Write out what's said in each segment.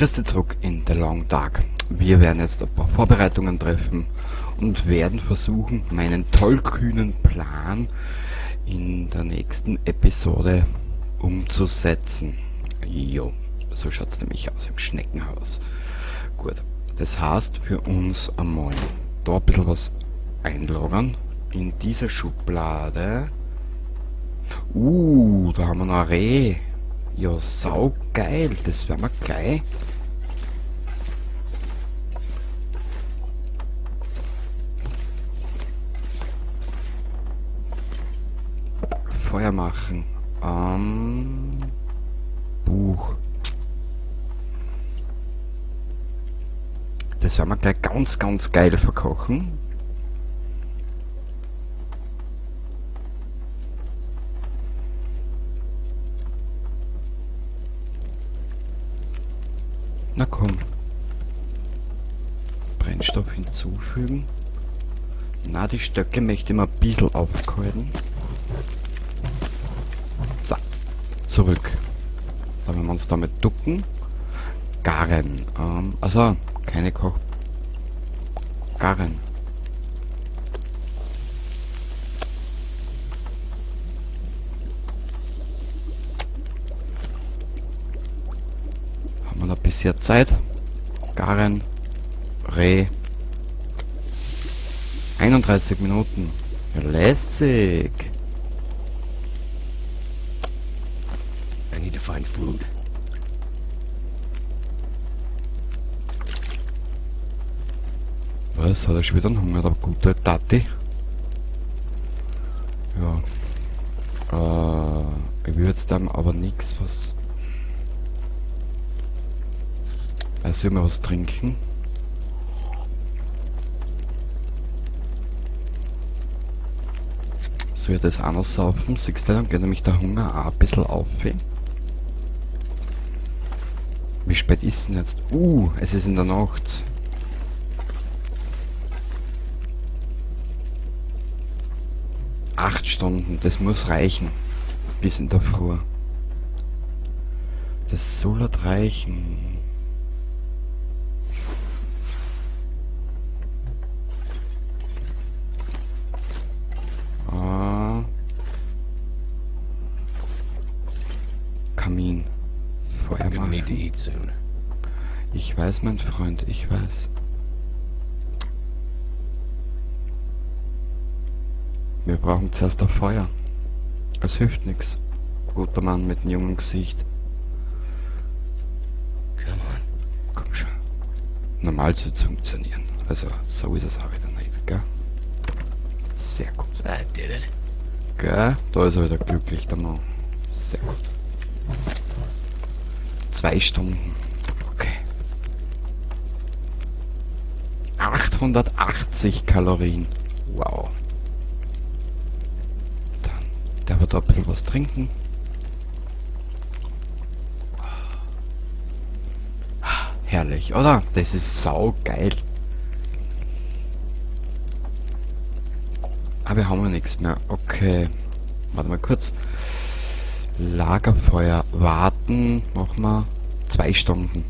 Christi zurück in The Long Dark. Wir werden jetzt ein paar Vorbereitungen treffen und werden versuchen, meinen tollkühnen Plan in der nächsten Episode umzusetzen. Jo, so schaut es nämlich aus im Schneckenhaus. Gut, das heißt für uns einmal da ein bisschen was einlagern in diese Schublade. Da haben wir noch ein Reh. Ja, saugeil, das werden wir gleich. Feuer machen. Buch. Das werden wir gleich ganz geil verkochen. Na komm. Brennstoff hinzufügen. Na, die Stöcke möchte ich mal ein bisschen aufhalten. So, zurück. Dann werden wir uns damit ducken. Garen. Also, keine Koch... Garen. Haben wir noch bisher Zeit? Garen. Reh. 31 Minuten. Lässig. I need to find food. Was? Hat er schon wieder einen Hunger, der gute Tati? Ja. Ich will jetzt dann aber nichts, was... Ich will mal was trinken. So wird das auch noch saufen. Siehst du, dann geht nämlich der Hunger auch ein bisschen auf. Wie spät ist denn jetzt? Es ist in der Nacht. Acht Stunden, das muss reichen. Bis in der Früh. Das soll halt reichen. Kamin. Feuer I'm gonna need to machen. eat soon. Ich weiß, mein Freund, ich weiß. Wir brauchen zuerst ein Feuer. Es hilft nichts. Guter Mann mit einem jungen Gesicht. Come on. Komm schon. Normal soll es funktionieren. Also, so ist es auch wieder nicht, gell? Sehr gut. That did it. Gell? Da ist er wieder glücklich, der Mann. Sehr gut. 2 Stunden. Okay. 880 Kalorien. Wow. Dann, der wird da ein bisschen was trinken. Herrlich, oder? Das ist saugeil. Aber wir haben ja nichts mehr. Okay. Warte mal kurz. Lagerfeuer warten. Machen wir 2 Stunden.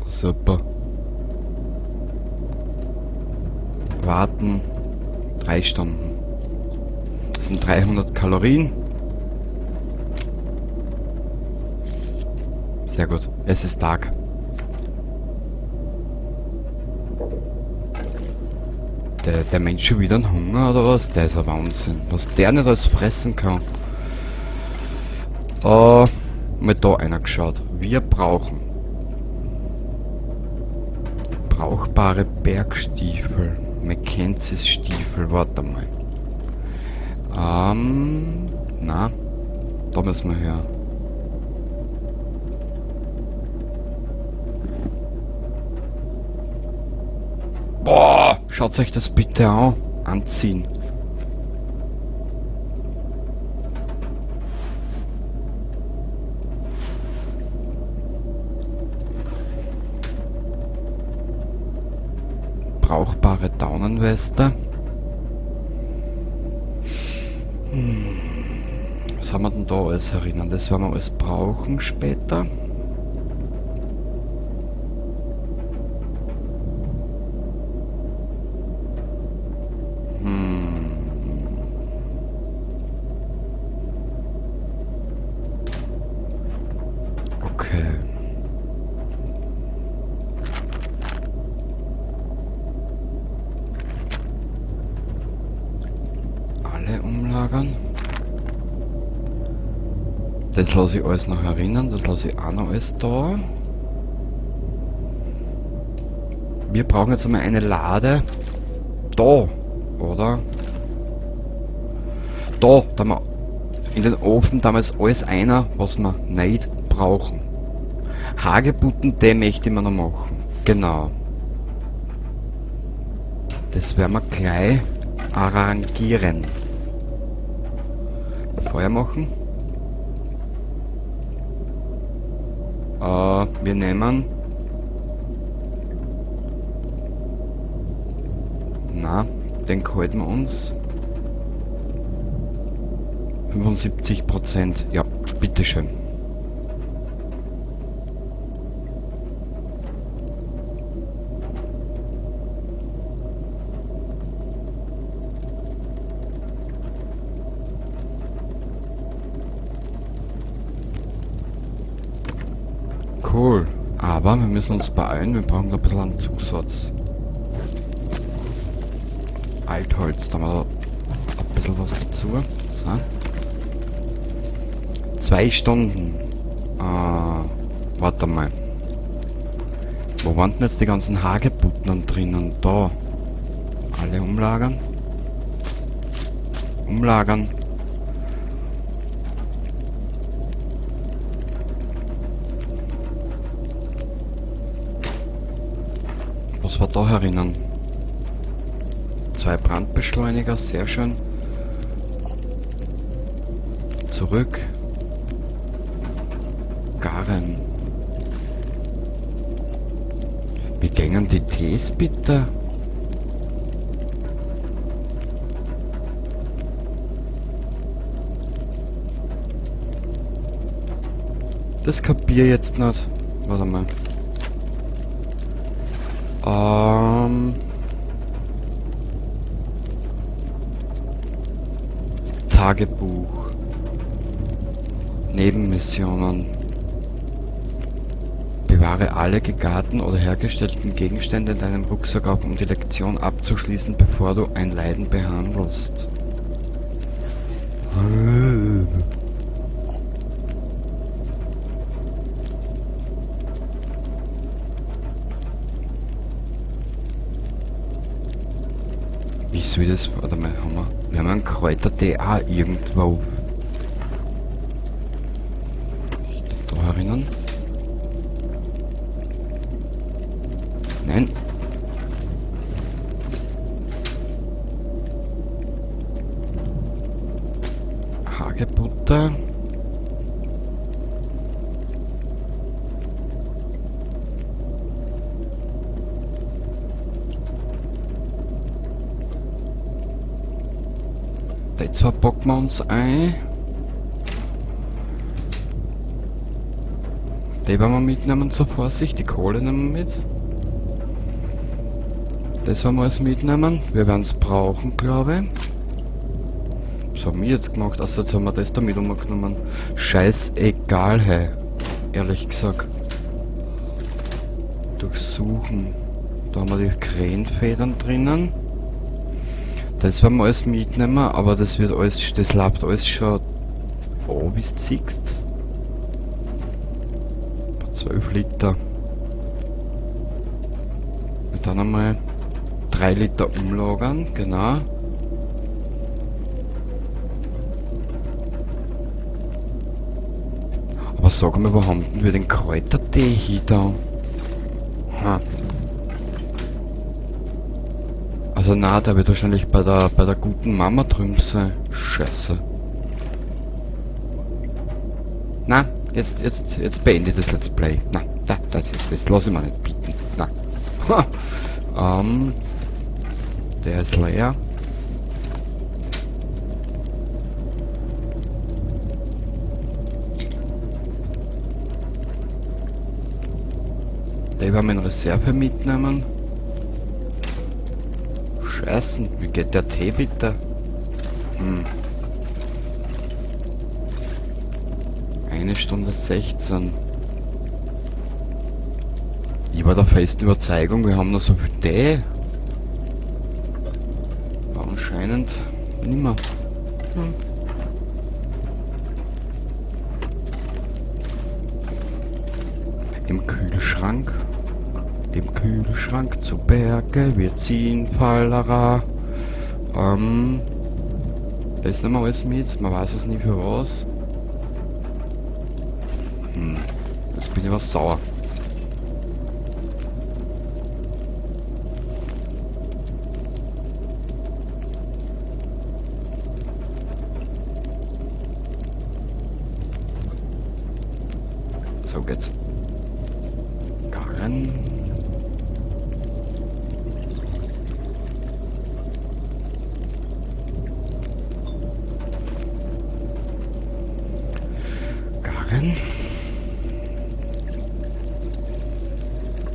Super. Warten 3 Stunden. Das sind 300 Kalorien. Sehr gut. Es ist Tag. Der Mensch schon wieder einen Hunger oder was? Der ist ein Wahnsinn. Was der nicht alles fressen kann. Mal da einer geschaut. Wir brauchen brauchbare Bergstiefel. Mackenzies Stiefel. Warte mal. Na. Da müssen wir her. Boah, schaut euch das bitte an. Anziehen. brauchbare Daunenweste. Was haben wir denn da alles erinnern? Das werden wir alles brauchen später. Okay. Alle umlagern. Das lasse ich alles noch erinnern. Das lasse ich auch noch alles da. Wir brauchen jetzt einmal eine Lade. Da, oder? Da wir in den Ofen damals alles einer, was wir nicht brauchen. Hagebutten, den möchte ich mir noch machen. Genau. Das werden wir gleich arrangieren. Feuer machen. Wir nehmen... Na, den halten wir uns. 75%. Ja, bitteschön. Cool. Aber wir müssen uns beeilen. Wir brauchen ein bisschen einen Zusatz. Altholz, da haben wir ein bisschen was dazu. So. 2 Stunden. Warte mal. Wo waren denn jetzt die ganzen Hagebutten drinnen? Da. Alle umlagern. Umlagern. Was war da herinnen? 2 Brandbeschleuniger, sehr schön. Zurück. Garen. Wie gängen die Tees bitte? Das kapier jetzt nicht. Warte mal. Tagebuch. Nebenmissionen. Bewahre alle gegarten oder hergestellten Gegenstände in deinem Rucksack auf, um die Lektion abzuschließen, bevor du ein Leiden behandelst. Wie soll das? Warte mal, wir haben einen Kräutertee auch irgendwo. Steht da herinnen? Nein. Hagebutter. Die 2 packen wir uns ein. Die werden wir mitnehmen zur Vorsicht. Die Kohle nehmen wir mit. Das werden wir alles mitnehmen. Wir werden es brauchen, glaube ich. Was haben wir jetzt gemacht? Also jetzt haben wir das damit umgenommen. Scheißegal, hey. Ehrlich gesagt. Durchsuchen. Da haben wir die Krähenfedern drinnen. Das werden wir alles mitnehmen, aber das wird alles, das läuft alles schon. Oh, wie es siehst. 12 Liter. Und dann einmal 3 Liter umlagern, genau. Aber sag mal, wo haben wir den Kräutertee hier da? Ha. Also na, der wird wahrscheinlich bei der guten Mama drüben sein. Scheiße. Na, jetzt beende ich das Let's Play. Na, das lasse ich mir nicht bieten. Na. Der ist leer. Die werden wir in Reserve mitnehmen. Scheißen, wie geht der Tee bitte? 1:16. Ich war der festen Überzeugung, wir haben noch so viel Tee. Aber anscheinend nimmer. Im Kühlschrank. Im Kühlschrank zu Berge, wir ziehen Fallera. Da ist nicht mehr alles mit, man weiß es nie für was. Jetzt bin ich was sauer. So geht's. Karren. Karren.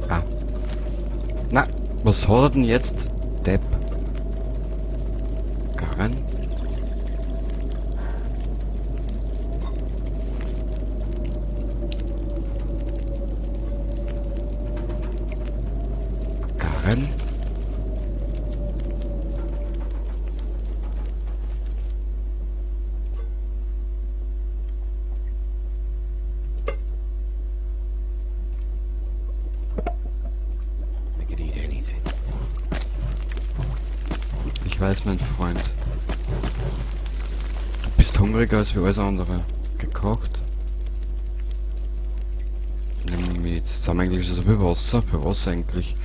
Ah. Na, was hat er denn jetzt? Depp. Karren. Karren. I could eat anything. Ich weiß, mein Freund. Du bist hungriger als wir alles andere. Gekocht. Nimm mit. Sind wir eigentlich so für Wasser? Für was eigentlich?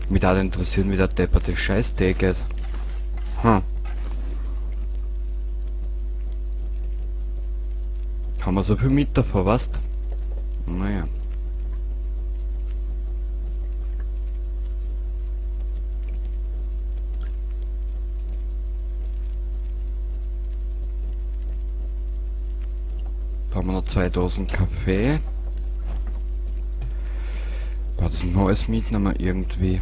Mich würde interessieren, wie der depperte Scheiß-Tee geht. Haben wir so viel mit davor, weißt? Naja. Da haben wir noch 2 Dosen Kaffee. Boah, das müssen wir alles mitnehmen irgendwie.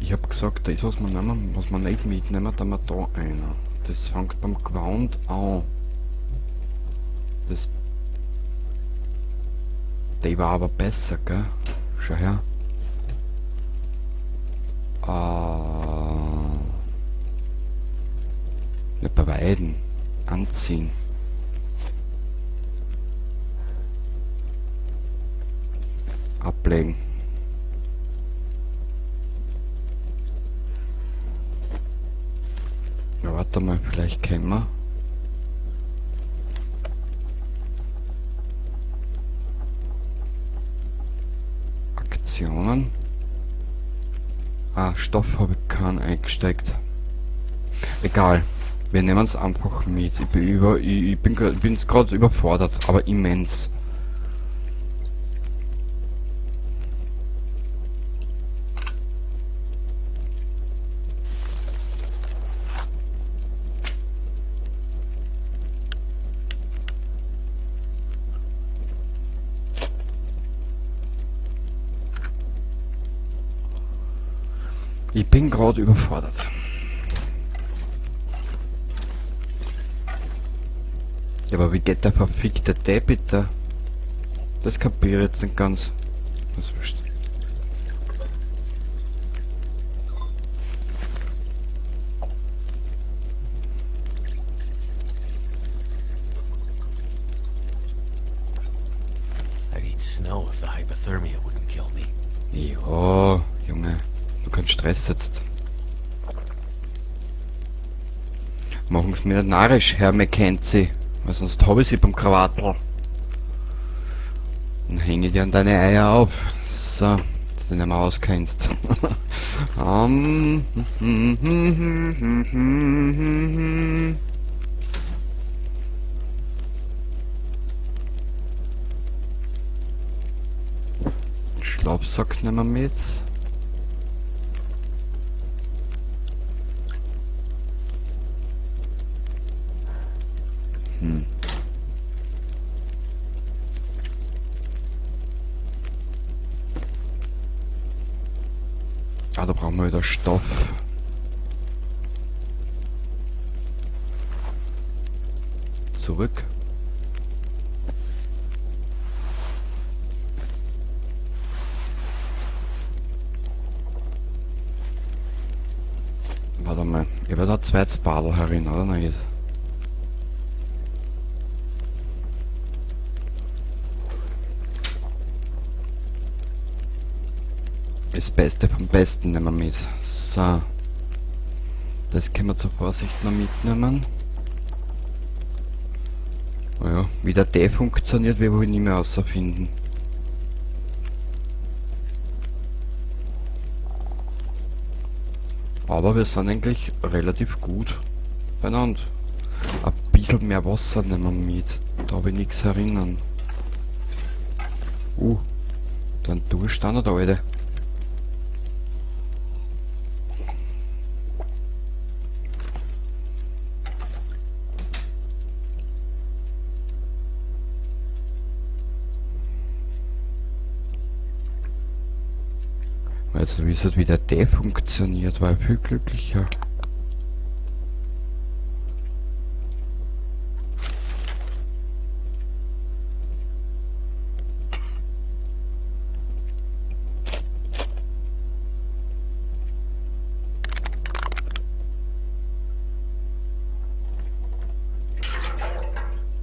Ich hab gesagt, da ist was wir nehmen, was wir nicht mitnehmen, da haben wir da einer. Das fängt beim Gewand an. Das. Die war aber besser, gell? Schau her. Nicht bei beiden. Anziehen. Ablegen. Ja, warte mal, vielleicht können wir. Aktionen. Ah, Stoff habe ich keinen eingesteckt. Egal. Wir nehmen es einfach mit. Ich bin gerade überfordert, aber immens. Ich bin gerade überfordert. Ja, aber wie geht der verfickte Tee bitte? Das kapiere ich jetzt nicht ganz. Das ist wurscht. I'd eat snow if the hypothermia wouldn't kill me. Ja, Junge. Du kannst Stress jetzt. Machen's mir nicht narrisch, Herr McKenzie. Weil sonst hab ich sie beim Krawattel. Dann hänge ich dir an deine Eier auf. So, dass du nicht mehr auskennst. Schlafsack nehmen wir mit. Ah, da brauchen wir wieder Stoff. Zurück. Warte mal, ich habe da ein zweites Badel herin, oder nicht? Das Beste vom Besten nehmen wir mit. So. Das können wir zur Vorsicht noch mitnehmen. Naja, wie der D funktioniert, wir wollen nicht mehr herausfinden. Aber wir sind eigentlich relativ gut beieinander. Ein bisschen mehr Wasser nehmen wir mit. Da habe ich nichts erinnern. Dann Durchstand da, Alter. Jetzt wisst ihr, wie der D funktioniert, war ich viel glücklicher.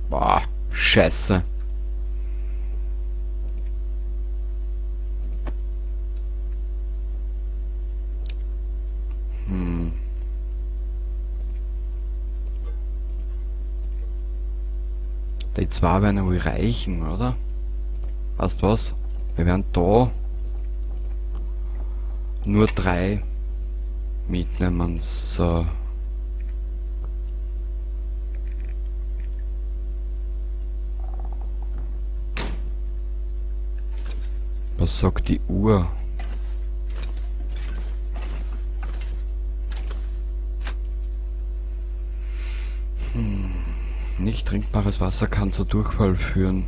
Boah, Scheiße. Die zwei werden wohl reichen, oder? Weißt du was? Wir werden da nur 3 mitnehmen. So. Was sagt die Uhr? Nicht trinkbares Wasser kann zu Durchfall führen.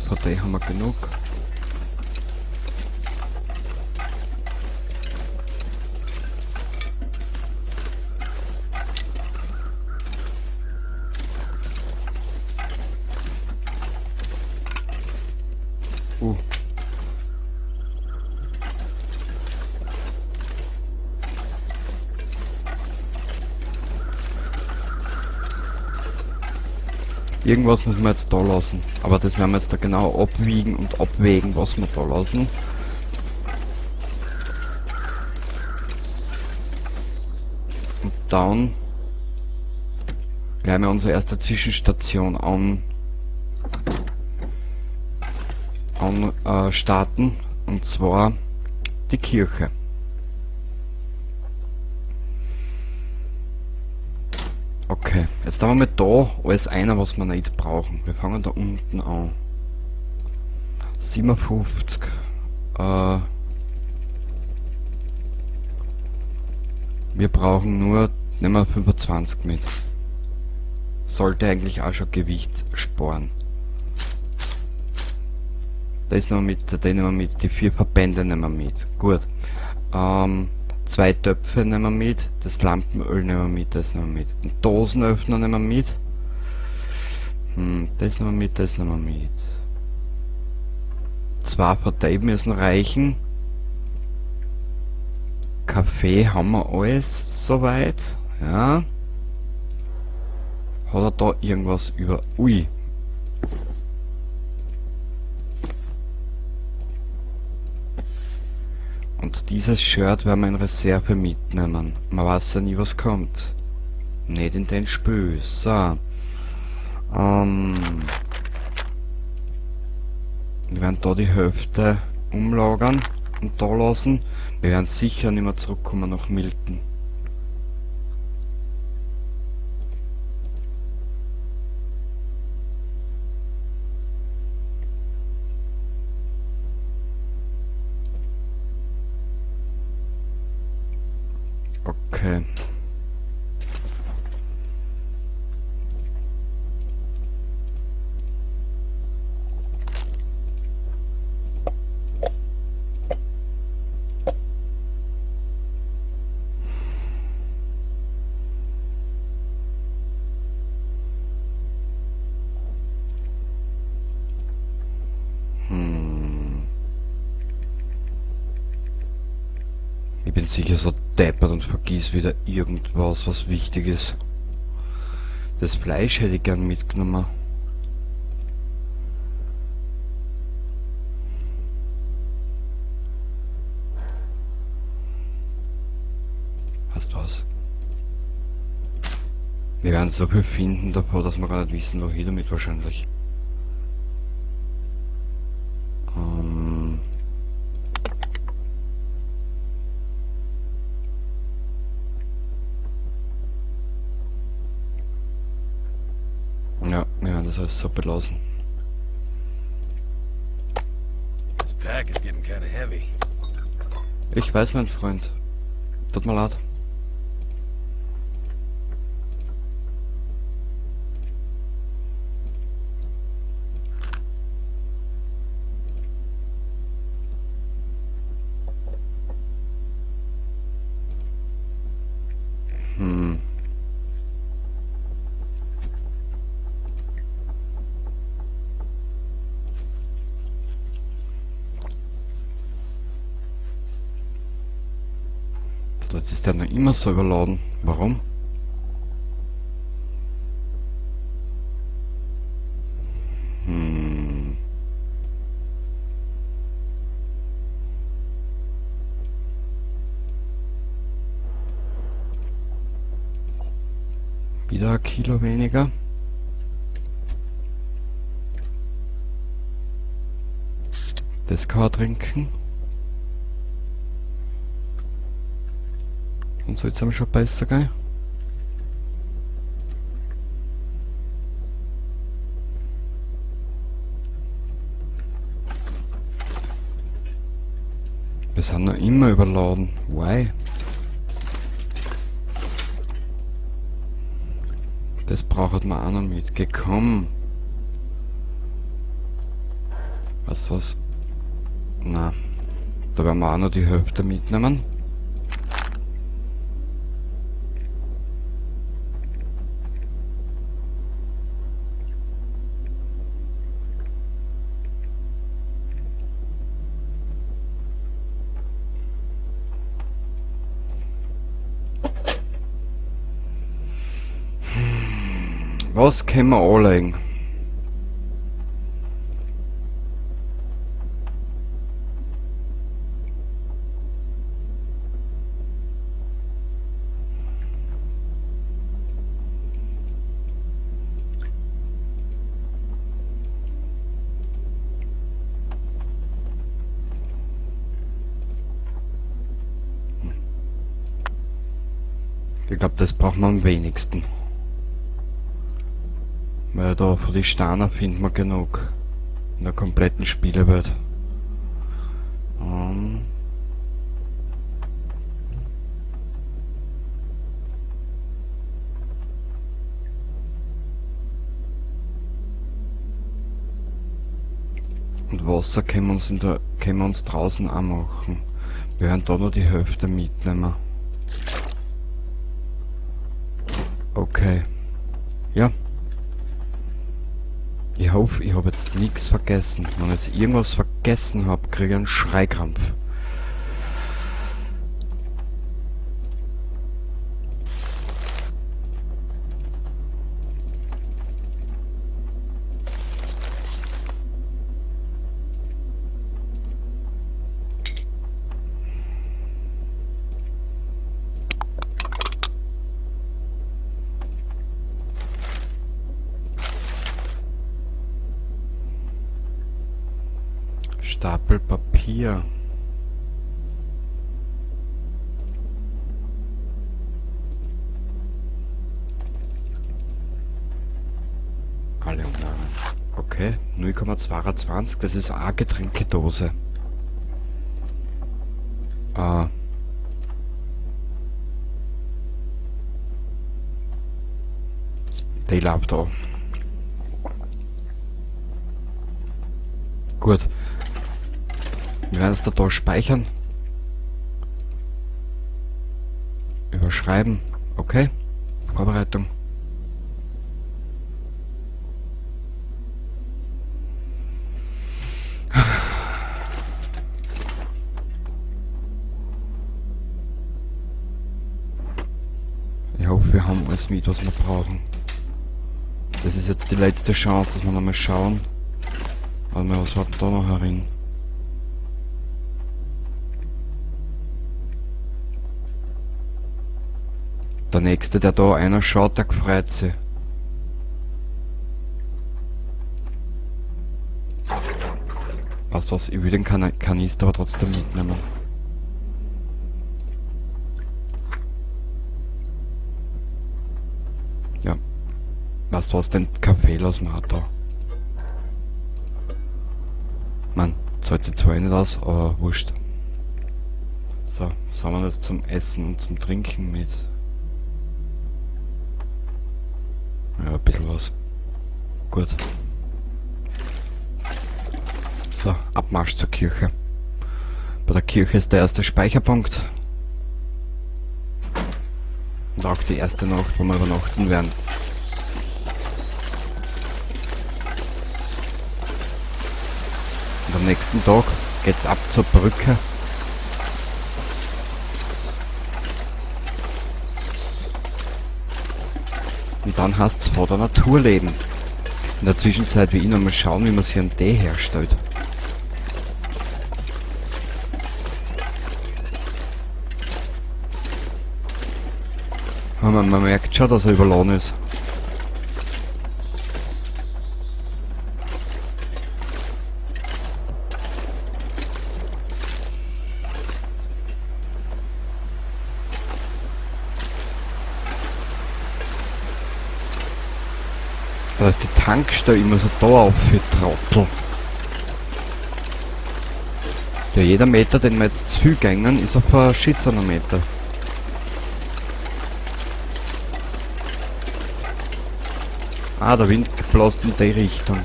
Von der haben wir genug. Irgendwas müssen wir jetzt da lassen. Aber das werden wir jetzt da genau abwiegen und abwägen, was wir da lassen. Und dann gleich mal unsere erste Zwischenstation starten. Und zwar die Kirche. Okay, jetzt haben wir mit da alles einer, was wir nicht brauchen. Wir fangen da unten an. 57. Wir brauchen nur, nehmen wir 25 mit. Sollte eigentlich auch schon Gewicht sparen. Das nehmen wir mit, den nehmen wir mit, die 4 Verbände nehmen wir mit. Gut. 2 Töpfe nehmen wir mit, das Lampenöl nehmen wir mit, das nehmen wir mit. Einen Dosenöffner nehmen wir mit. Das nehmen wir mit, das nehmen wir mit. 2 Verteilen müssen reichen. Kaffee haben wir alles soweit. Ja. Hat er da irgendwas über... Ui. Und dieses Shirt werden wir in Reserve mitnehmen. Man weiß ja nie, was kommt. Nicht in den Spiel. So. Wir werden da die Hälfte umlagern. und da lassen. Wir werden sicher nicht mehr zurückkommen nach Milton. Okay. Ich bin sicher so deppert und vergiss wieder irgendwas, was wichtig ist. Das Fleisch hätte ich gern mitgenommen. Weißt du was? Wir werden so viel finden davor, dass wir gar nicht wissen, wohin damit wahrscheinlich. Ja, wir werden das alles so belassen. This pack is getting kind of heavy. Ich weiß, mein Freund. Tut mir leid. Jetzt ist der noch immer so überladen. Warum? Wieder ein Kilo weniger. Das kann er trinken. Und so jetzt haben wir schon besser, gell? Wir sind noch immer überladen. Why? Das braucht man auch noch mitgekommen. Weißt du was? Na, da werden wir auch noch die Hälfte mitnehmen. Was können wir anlegen? Ich glaube, das braucht man am wenigsten. Weil da für die Steine finden wir genug. In der kompletten Spielewelt. Und Wasser können wir uns draußen auch machen. Wir werden da nur die Hälfte mitnehmen. Okay. Ja. Ich hoffe, ich habe jetzt nichts vergessen. Wenn ich irgendwas vergessen habe, kriege ich einen Schreikrampf. Stapel Papier. 0,22, das ist eine Getränkedose. Die läuft da. Gut. Wir werden es da speichern. Überschreiben. Okay. Vorbereitung. Ich hoffe, wir haben alles mit, was wir brauchen. Das ist jetzt die letzte Chance, dass wir nochmal schauen. Warte mal, was war denn da noch herin? Der nächste, der da einer schaut, der gefreut sich. Weißt du was, ich will den Kanister aber trotzdem mitnehmen. Ja. Weißt du was, den Kaffee lassen wir auch da. Man, zahlt sich zwar nicht aus, aber wurscht. So, was haben wir jetzt zum Essen und zum Trinken mit? Ja, ein bisschen was. Gut. So, Abmarsch zur Kirche. Bei der Kirche ist der erste Speicherpunkt. Und auch die erste Nacht, wo wir übernachten werden. Und am nächsten Tag geht's ab zur Brücke. Und dann heißt es vor der Natur leben. In der Zwischenzeit will ich noch mal schauen, wie man sich einen Tee herstellt. Man merkt schon, dass er überladen ist. Da ist die Tankstelle immer so da auf für Trottel. Ja, jeder Meter, den wir jetzt zu viel gängen, ist auf ein schissener Meter. Ah, der Wind bläst in die Richtung.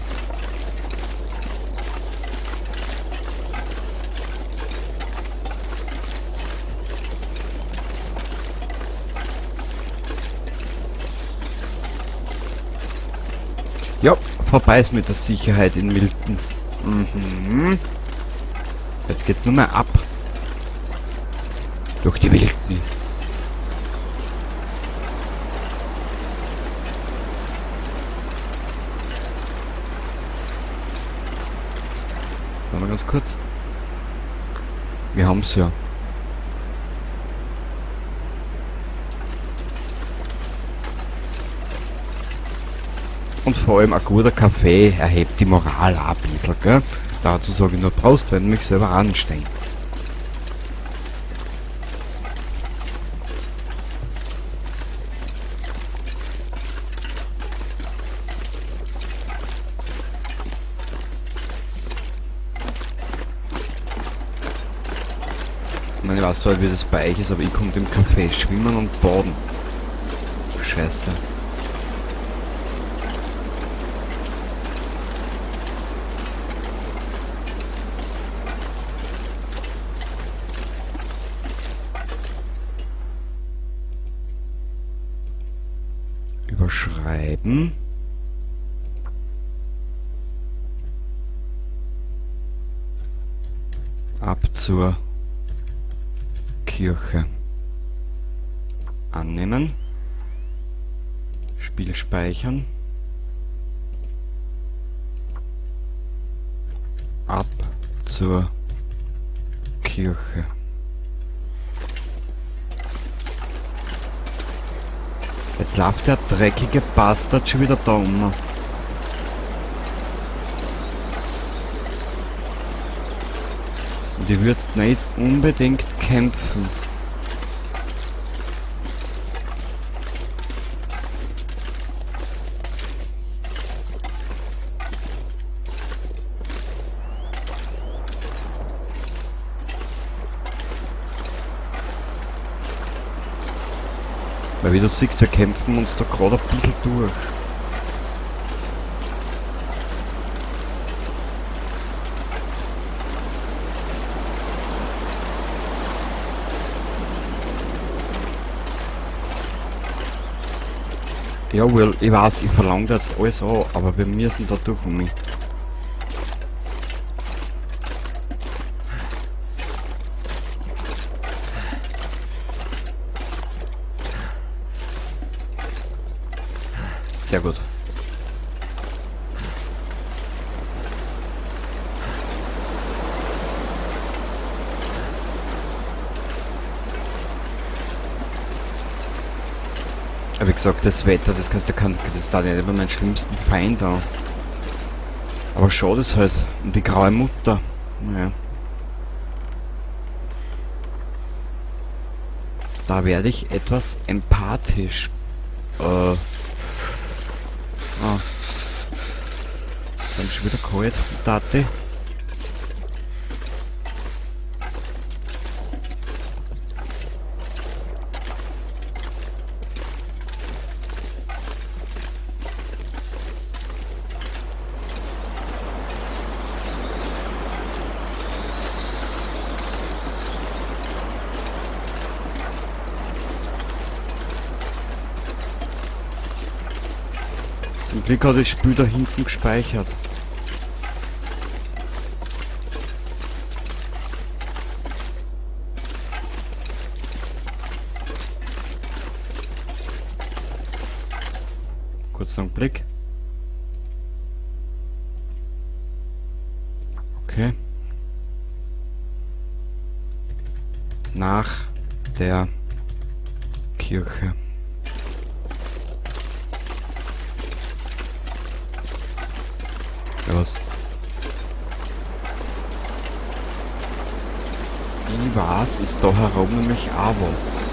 Ja, vorbei ist mit der Sicherheit in Milton. Mhm. Jetzt geht's nur mehr ab. Durch die Wildnis. Warte mal ganz kurz. Wir haben's ja. Und vor allem ein guter Kaffee erhebt die Moral auch ein bisschen, gell? Dazu sage ich nur Prost, wenn mich selber anstehen. Ich meine, ich weiß halt, wie das bei euch ist, aber ich komme im Café schwimmen und baden. Scheiße. Überschreiben. Ab zur Kirche. Annehmen. Spiel speichern. Ab zur Kirche. Jetzt läuft der dreckige Bastard schon wieder da um. Und ich würde nicht unbedingt kämpfen. Weil wie du siehst, wir kämpfen uns da gerade ein bisschen durch. Ja, Will, ich weiß, ich verlange da jetzt alles an, aber wir müssen da durch um mich. Sehr gut. Aber wie gesagt, das Wetter, das kannst du das da nicht über meinen schlimmsten Feind an. Aber schade ist halt um die graue Mutter. Naja. Da werde ich etwas empathisch. Dann schon wieder kalt, Tate. Zum Glück hat das Spiel da hinten gespeichert. Kurz einen Blick. Okay. Nach der Kirche. Ja, was? Ich weiß, ist da herum nämlich auch was.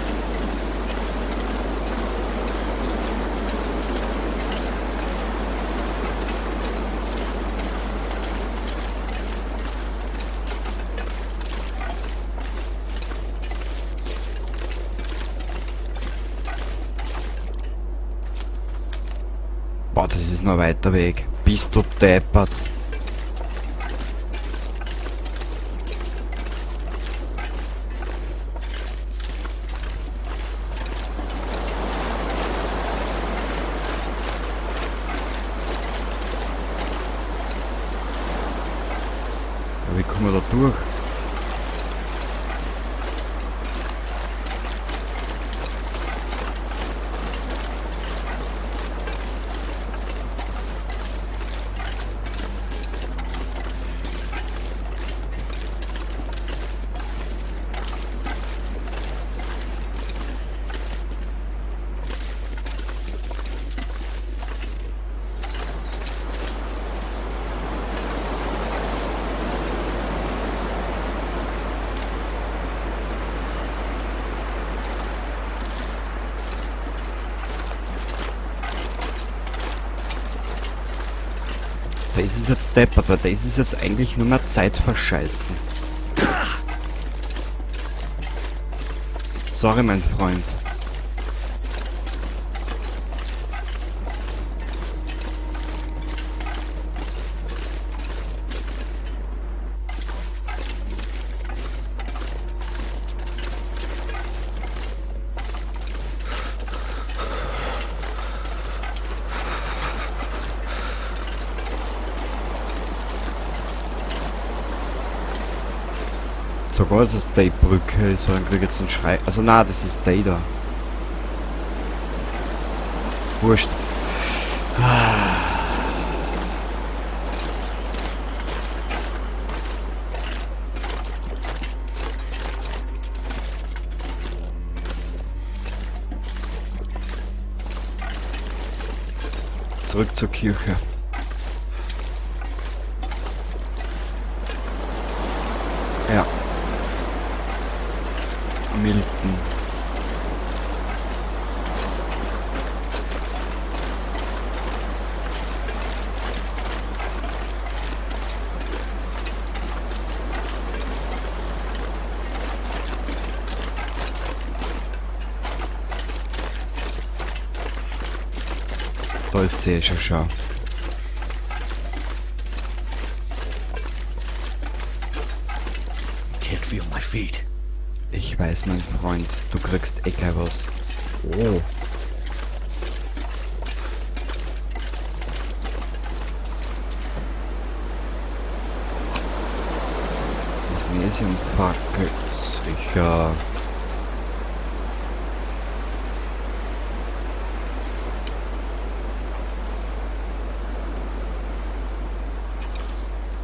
Boah, das ist noch weiter Weg. Bist du deppert? Aber wie kommen wir da durch? Das ist jetzt deppert, weil das ist jetzt eigentlich nur mehr Zeit verscheißen. Sorry, mein Freund. Sogar dass es die Brücke ist, weil dann krieg ich jetzt einen Schrei. Also na, das ist die da. Wurscht. Zurück zur Kirche. Ja. Milton. Da ist sie schon schon. Can't feel my feet. Ich weiß, mein Freund, du kriegst eh gleich was. Oh. Magnesiumfackel, sicher.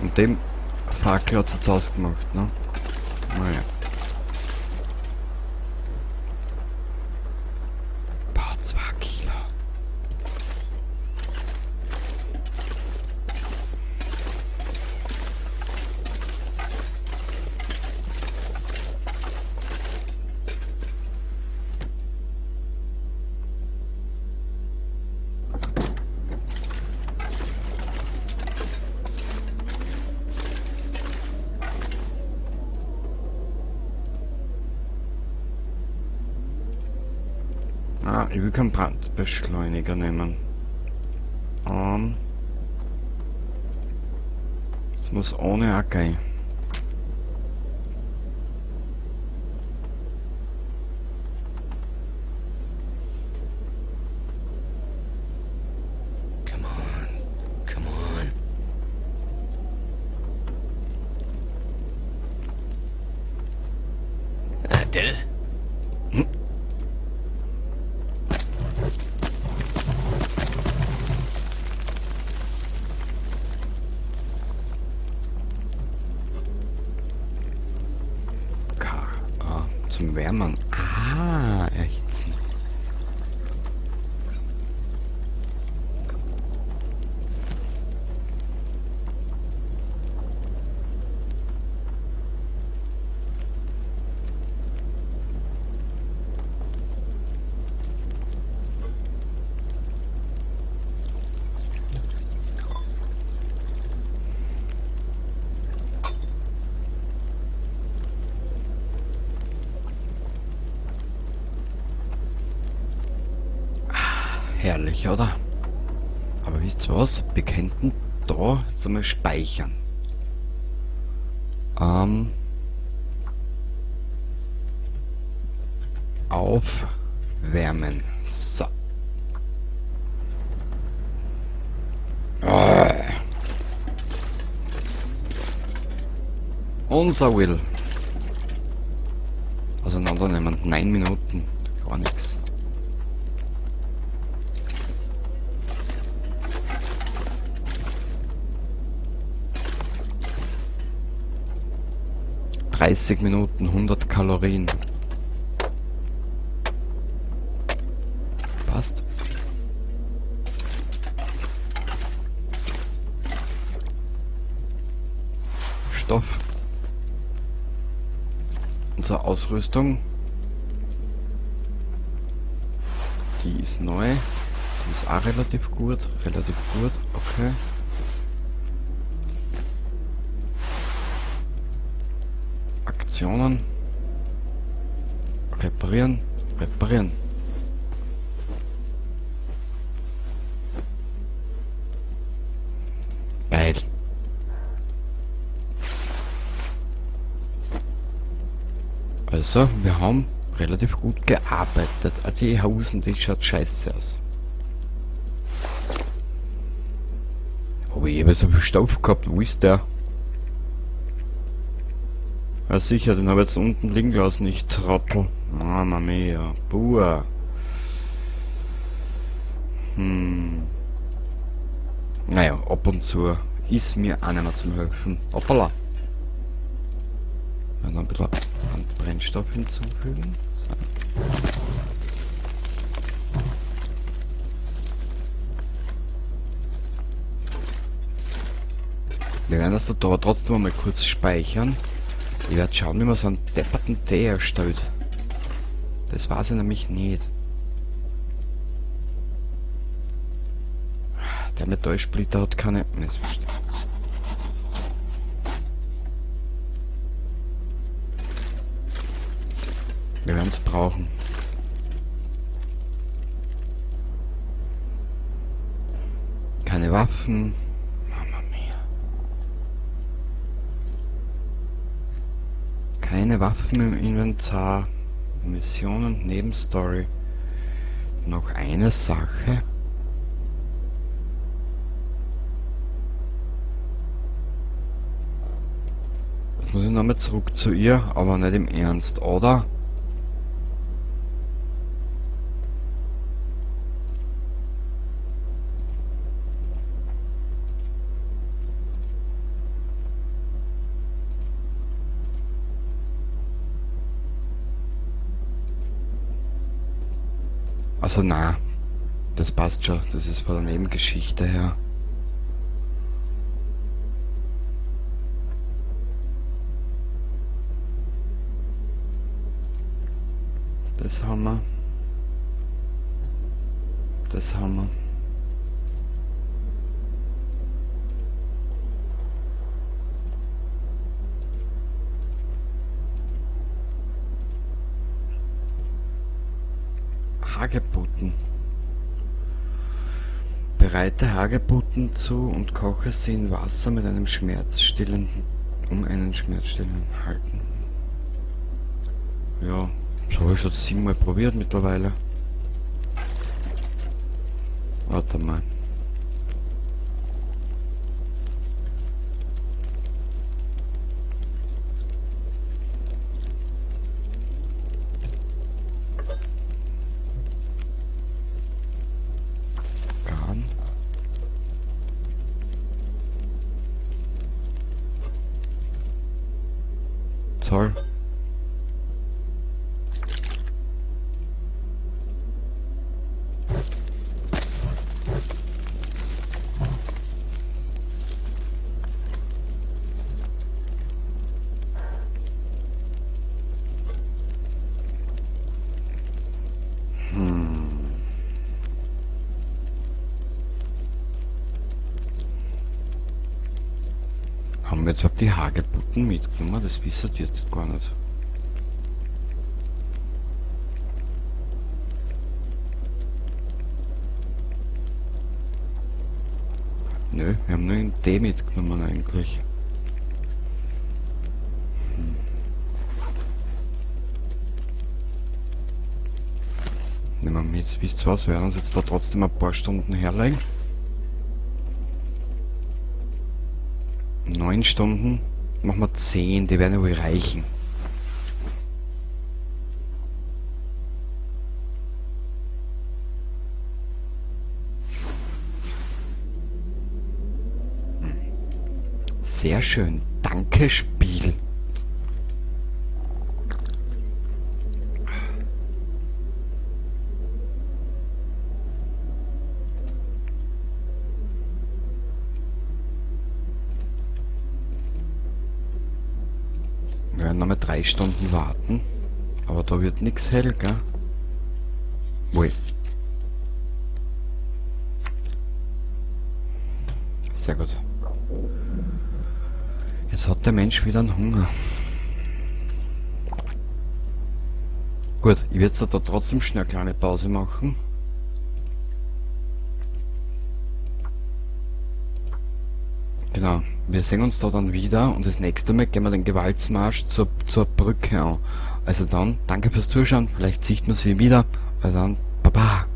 Und dem Fackel hat es jetzt ausgemacht, ne? Naja. Paar 2 Kilo. Ah, ich will keinen Brandbeschleuniger nehmen. Es muss ohne auch gehen. Come on. Come on. That did it. Zum Wärmen. Ah, erhitzen. Herrlich, oder? Aber wisst ihr was? Wir könnten da jetzt einmal speichern. Aufwärmen. So. Unser Will. Auseinandernehmen. 9 Minuten. Gar nichts. ...30 Minuten, 100 Kalorien. Passt. Stoff. Unsere Ausrüstung. Die ist neu. Die ist auch relativ gut. Relativ gut, okay. Aktionen. Reparieren. Reparieren. Geil. Also, wir haben relativ gut gearbeitet. Die Hosen, die schaut scheiße aus. Aber ich habe so viel Stoff gehabt. Wo ist der? Ja sicher, den habe ich jetzt unten liegen lassen, ich Trottel. Mama mia, Buah. Naja, ab und zu ist mir auch nicht mehr zum Helfen. Hoppala. Noch ein bisschen an Brennstoff hinzufügen. So. Wir werden das da trotzdem mal kurz speichern. Ich werde schauen, wie man so einen depperten Tee erstellt. Das weiß ich nämlich nicht. Der Metallsplitter hat keine... Mist. Wir werden es brauchen. Keine Waffen. Mama mia. Keine Waffen im Inventar. Mission und Nebenstory. Noch eine Sache. Jetzt muss ich nochmal zurück zu ihr, aber nicht im Ernst, oder? Also na, das passt schon, das ist von der Nebengeschichte her. Das haben wir. Das haben wir. Hagebutten. Bereite Hagebutten zu und koche sie in Wasser mit einem schmerzstillenden, um einen schmerzstillenden halten. Ja, das habe ich schon 7-mal probiert mittlerweile. Warte mal. Garn. Zoll. Haben wir jetzt auch die Hagebutten mitgenommen? Das wisst ihr jetzt gar nicht. Nö, wir haben nur einen Tee mitgenommen eigentlich. Nehmen wir mit. Wisst ihr was? Wir werden uns jetzt da trotzdem ein paar Stunden herlegen. 9 Stunden. Machen wir 10, die werden wohl reichen. Sehr schön. Danke, Spiel. Wir werden nochmal 3 Stunden warten. Aber da wird nichts hell, gell? Wohl. Sehr gut. Jetzt hat der Mensch wieder einen Hunger. Gut, ich werde jetzt da trotzdem schnell eine kleine Pause machen. Genau, wir sehen uns da dann wieder und das nächste Mal gehen wir den Gewaltsmarsch zur Brücke an. Also dann, danke fürs Zuschauen, vielleicht sieht man sie wieder. Also dann, Baba.